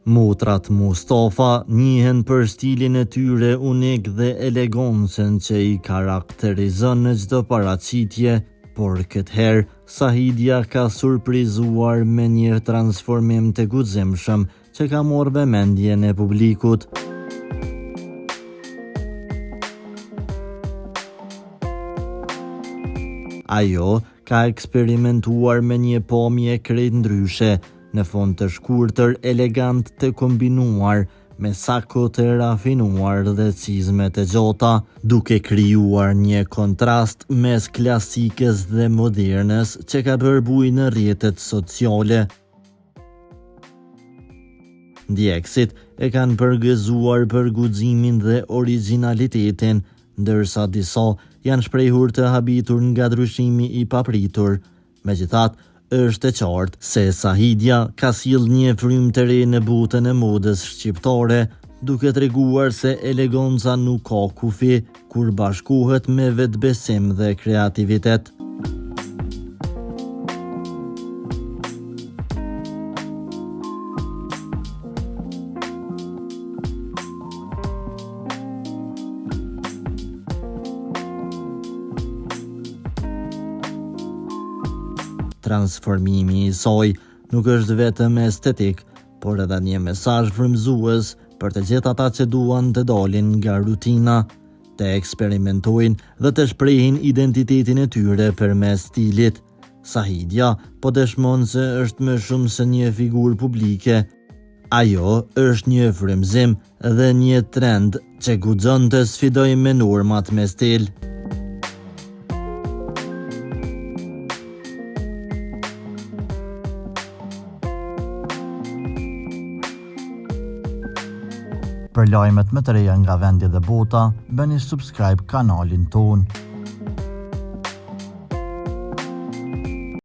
Motrat Mustafa njihen për stilin e tyre unik dhe elegancën që i karakterizon në çdo paraqitje, por këtë herë Sahidia ka surprizuar me një transformim të guximshëm që ka marrë vëmendjen e publikut. Ajo ka eksperimentuar me një pamje krejt ndryshe, në fond të shkurtër, elegant të kombinuar me sako të rafinuar dhe cizme të gjata, duke krijuar një kontrast mes klasikës dhe modernës që ka përbuj në rrjetet sociale. Ndjekësit e kanë përgëzuar për guximin dhe origjinalitetin, ndërsa disa janë shprehur të habitur nga ndryshimi i papritur. Megjithatë, është e qartë se Sahidia ka sjellë një frymë të re në botën e modës shqiptare, duke treguar se eleganca nuk ka kufi kur bashkohet me vetbesim dhe kreativitet. Transformimi i saj nuk është vetëm estetik, por edhe një mesazh frymëzues për të gjithë ata që duan të dalin nga rutina, të eksperimentojnë dhe të shprehin identitetin e tyre përmes stilit. Sahidia po dëshmon se është më shumë se një figurë publike. Ajo është një frymëzim dhe një trend që guxon të sfidojë me normat me stil. Për lajmet më të reja nga vendi dhe bota, bëni subscribe kanalin ton.